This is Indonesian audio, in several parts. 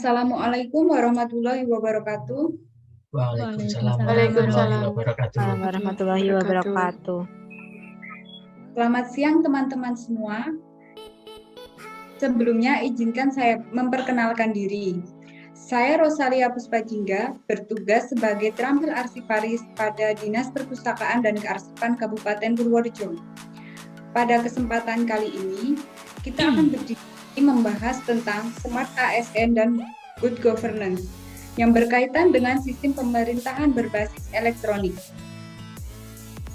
Assalamualaikum warahmatullahi wabarakatuh. Waalaikumsalam warahmatullahi Waalaikumsalam wabarakatuh. warahmatullahi wabarakatuh. Selamat siang teman-teman semua. Sebelumnya izinkan saya memperkenalkan diri. Saya Rosalia Puspajingga, bertugas sebagai terampil arsiparis pada Dinas Perpustakaan dan Kearsipan Kabupaten Purworejo. Pada kesempatan kali ini, kita akan berdiskusi membahas tentang Smart ASN dan Good Governance yang berkaitan dengan sistem pemerintahan berbasis elektronik.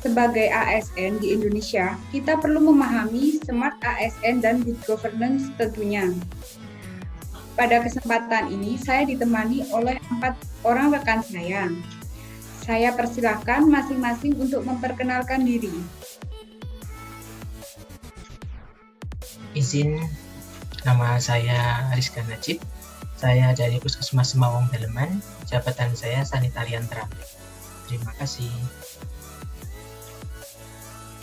Sebagai ASN di Indonesia, kita perlu memahami Smart ASN dan Good Governance tentunya. Pada kesempatan ini, saya ditemani oleh 4 orang rekan saya. Saya persilahkan masing-masing untuk memperkenalkan diri. Izin, nama saya Rizka Najib. Saya dari Puskesmas Semawung Daleman. Jabatan saya sanitarian terampil. Terima kasih.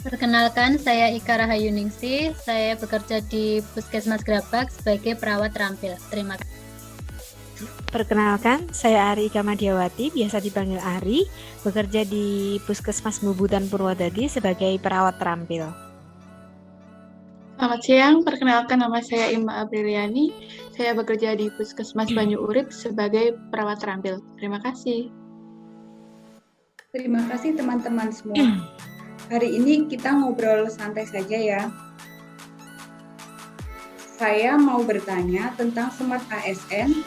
Perkenalkan, saya Ika Rahayuningsih. Saya bekerja di Puskesmas Grabak sebagai perawat terampil. Terima kasih. Perkenalkan, saya Ari Ika Madiawati, biasa dipanggil Ari, bekerja di Puskesmas Bubutan Purwodadi sebagai perawat terampil. Selamat siang, perkenalkan nama saya Ima Apriliani. Saya bekerja di Puskesmas Banyu Urip sebagai perawat terampil. Terima kasih. Terima kasih teman-teman semua. Hari ini kita ngobrol santai saja ya. Saya mau bertanya tentang Smart ASN,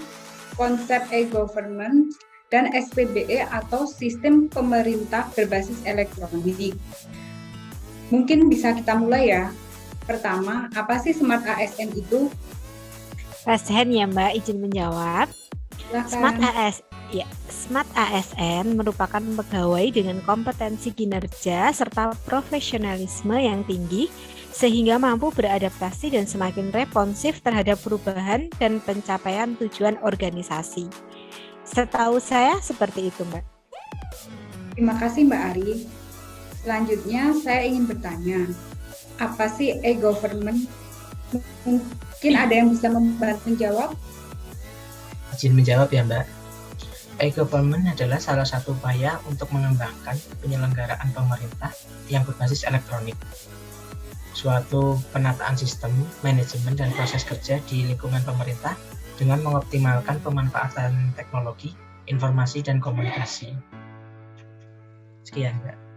konsep e-government, dan SPBE atau Sistem Pemerintah Berbasis Elektronik. Mungkin bisa kita mulai ya. Pertama, apa sih Smart ASN itu? Raise hand ya Mbak, izin menjawab. Silakan. Smart ASN merupakan pegawai dengan kompetensi kinerja serta profesionalisme yang tinggi sehingga mampu beradaptasi dan semakin responsif terhadap perubahan dan pencapaian tujuan organisasi. Setahu saya seperti itu, Mbak. Terima kasih Mbak Ari. Selanjutnya saya ingin bertanya, apa sih e-government? Mungkin ada yang bisa membantu menjawab? Izin menjawab ya Mbak. E-government adalah salah satu upaya untuk mengembangkan penyelenggaraan pemerintah yang berbasis elektronik. Suatu penataan sistem, manajemen, dan proses kerja di lingkungan pemerintah dengan mengoptimalkan pemanfaatan teknologi, informasi, dan komunikasi. Sekian Mbak.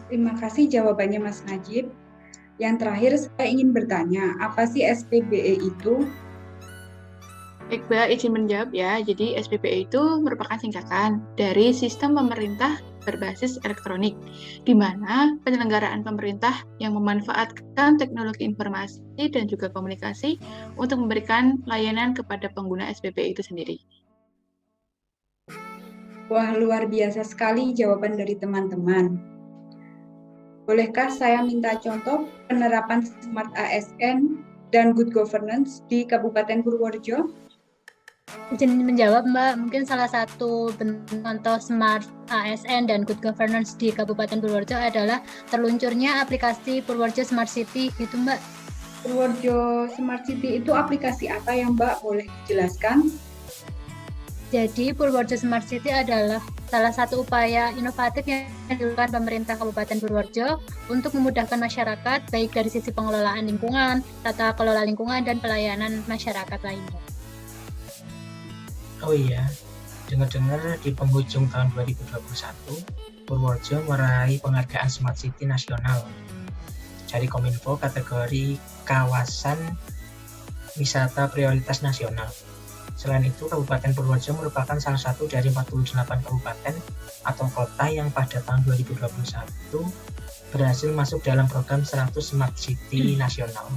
Terima kasih jawabannya Mas Najib. Yang terakhir saya ingin bertanya, apa sih SPBE itu? Baik, Mbak, izin menjawab ya. Jadi SPBE itu merupakan singkatan dari Sistem Pemerintah Berbasis Elektronik, di mana penyelenggaraan pemerintah yang memanfaatkan teknologi informasi dan juga komunikasi untuk memberikan layanan kepada pengguna SPBE itu sendiri. Wah, luar biasa sekali jawaban dari teman-teman. Bolehkah saya minta contoh penerapan Smart ASN dan Good Governance di Kabupaten Purworejo? Izin menjawab Mbak, mungkin salah satu bentuk contoh Smart ASN dan Good Governance di Kabupaten Purworejo adalah terluncurnya aplikasi Purworejo Smart City gitu Mbak. Purworejo Smart City itu aplikasi apa yang Mbak boleh dijelaskan? Jadi Purworejo Smart City adalah salah satu upaya inovatif yang dilakukan pemerintah Kabupaten Purworejo untuk memudahkan masyarakat baik dari sisi pengelolaan lingkungan, tata kelola lingkungan, dan pelayanan masyarakat lainnya. Oh iya, dengar-dengar di penghujung tahun 2021, Purworejo meraih penghargaan Smart City Nasional dari Kominfo kategori Kawasan Wisata Prioritas Nasional. Selain itu, Kabupaten Purworejo merupakan salah satu dari 48 kabupaten atau kota yang pada tahun 2021 berhasil masuk dalam program 100 Smart City Nasional.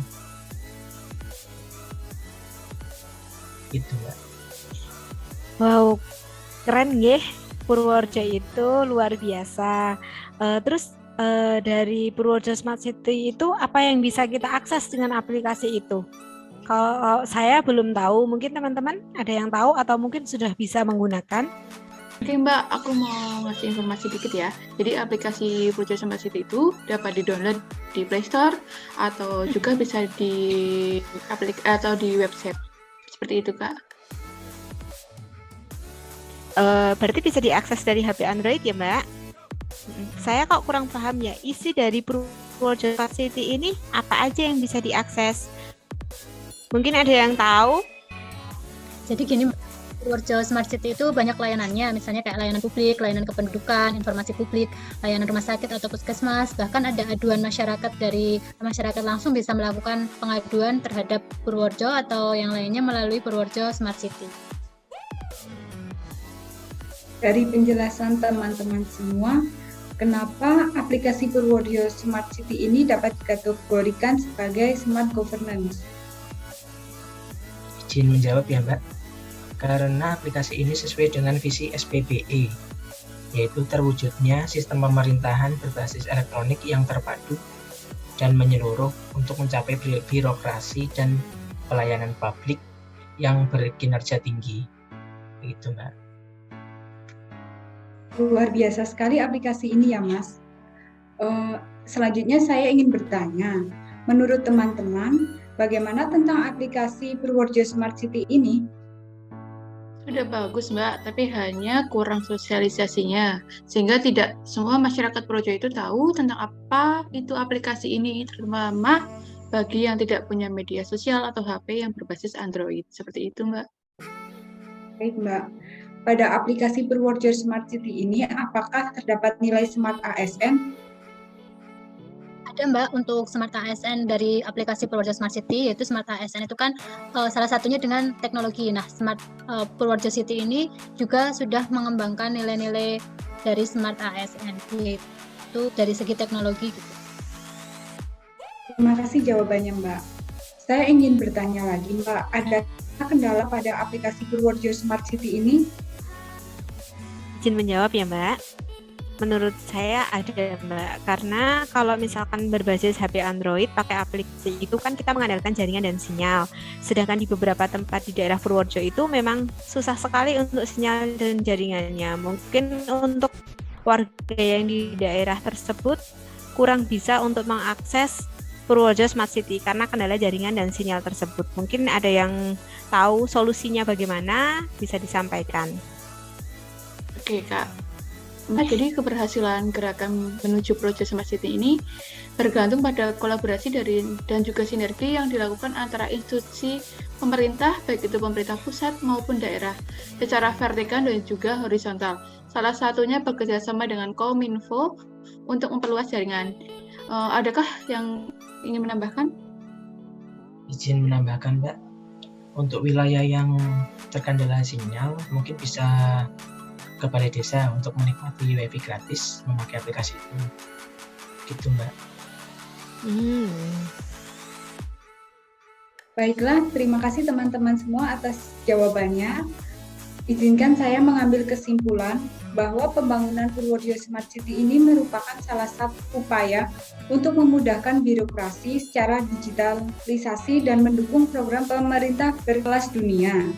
Itu Mbak. Wow, keren nggih. Purworejo itu luar biasa. Terus dari Purworejo Smart City itu apa yang bisa kita akses dengan aplikasi itu? Kalau saya belum tahu, mungkin teman-teman ada yang tahu atau mungkin sudah bisa menggunakan. Oke Mbak, aku mau ngasih informasi dikit ya. Jadi aplikasi Purworejo Smart City itu dapat di-download di Play Store atau juga bisa di website. Seperti itu Kak. berarti bisa diakses dari HP Android ya, Mbak? Saya kok kurang paham ya, isi dari Purworejo Smart City ini apa aja yang bisa diakses? Mungkin ada yang tahu? Jadi gini, Purworejo Smart City itu banyak layanannya, misalnya kayak layanan publik, layanan kependudukan, informasi publik, layanan rumah sakit atau puskesmas, bahkan ada aduan masyarakat dari masyarakat langsung bisa melakukan pengaduan terhadap Purworejo atau yang lainnya melalui Purworejo Smart City. Dari penjelasan teman-teman semua, kenapa aplikasi Purworejo Smart City ini dapat dikategorikan sebagai smart governance? Izin menjawab ya, Mbak. Karena aplikasi ini sesuai dengan visi SPBE, yaitu terwujudnya sistem pemerintahan berbasis elektronik yang terpadu dan menyeluruh untuk mencapai birokrasi dan pelayanan publik yang berkinerja tinggi. Begitu, Mbak. Luar biasa sekali aplikasi ini ya, Mas. Selanjutnya saya ingin bertanya, menurut teman-teman, bagaimana tentang aplikasi Purworejo Smart City ini? Sudah bagus, Mbak, tapi hanya kurang sosialisasinya, sehingga tidak semua masyarakat Purworejo itu tahu tentang apa itu aplikasi ini, terutama bagi yang tidak punya media sosial atau HP yang berbasis Android. Seperti itu, Mbak. Baik, Mbak. Pada aplikasi Purworejo Smart City ini, apakah terdapat nilai Smart ASN? Ada, Mbak, untuk Smart ASN dari aplikasi Purworejo Smart City, yaitu Smart ASN itu kan salah satunya dengan teknologi. Nah, Smart Purworejo City ini juga sudah mengembangkan nilai-nilai dari Smart ASN, yaitu dari segi teknologi gitu. Terima kasih jawabannya, Mbak. Saya ingin bertanya lagi, Mbak, ada kendala pada aplikasi Purworejo Smart City ini? Izin menjawab ya, Mbak. Menurut saya ada, Mbak, karena kalau misalkan berbasis HP Android pakai aplikasi itu kan kita mengandalkan jaringan dan sinyal. Sedangkan di beberapa tempat di daerah Purworejo itu memang susah sekali untuk sinyal dan jaringannya. Mungkin untuk warga yang di daerah tersebut kurang bisa untuk mengakses Purworejo Smart City karena kendala jaringan dan sinyal tersebut. Mungkin ada yang tahu solusinya bagaimana, bisa disampaikan. Oke, Kak. Nah, jadi keberhasilan gerakan menuju Purworejo Smart City ini bergantung pada kolaborasi dan juga sinergi yang dilakukan antara institusi pemerintah, baik itu pemerintah pusat maupun daerah, secara vertikal dan juga horizontal. Salah satunya bekerjasama dengan Kominfo untuk memperluas jaringan. Adakah yang ingin menambahkan? Izin menambahkan, Mbak. Untuk wilayah yang terkendala sinyal, mungkin bisa ke balai desa untuk menikmati WiFi gratis memakai aplikasi itu. Gitu, Mbak. Baiklah, terima kasih teman-teman semua atas jawabannya. Izinkan saya mengambil kesimpulan bahwa pembangunan Purworejo Smart City ini merupakan salah satu upaya untuk memudahkan birokrasi secara digitalisasi dan mendukung program pemerintah berkelas dunia.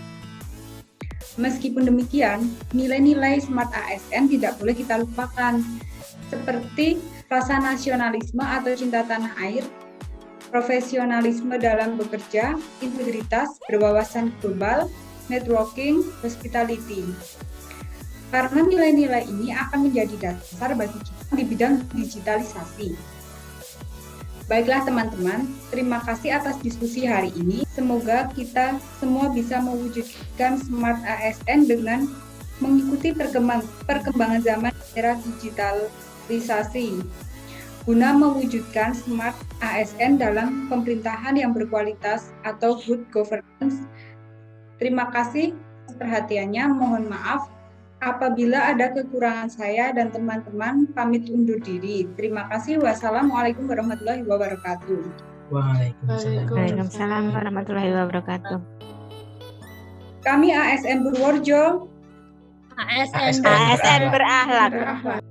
Meskipun demikian, nilai-nilai Smart ASN tidak boleh kita lupakan, seperti rasa nasionalisme atau cinta tanah air, profesionalisme dalam bekerja, integritas, berwawasan global, networking, hospitality. Karena nilai-nilai ini akan menjadi dasar bagi kita di bidang digitalisasi. Baiklah teman-teman, terima kasih atas diskusi hari ini. Semoga kita semua bisa mewujudkan Smart ASN dengan mengikuti perkembangan zaman era digitalisasi, guna mewujudkan Smart ASN dalam pemerintahan yang berkualitas atau good governance. Terima kasih atas perhatiannya. Mohon maaf apabila ada kekurangan. Saya dan teman-teman pamit undur diri. Terima kasih. Wassalamualaikum warahmatullahi wabarakatuh. Waalaikumsalam warahmatullahi wabarakatuh. Kami ASN Purworejo. ASN ASN berakhlak.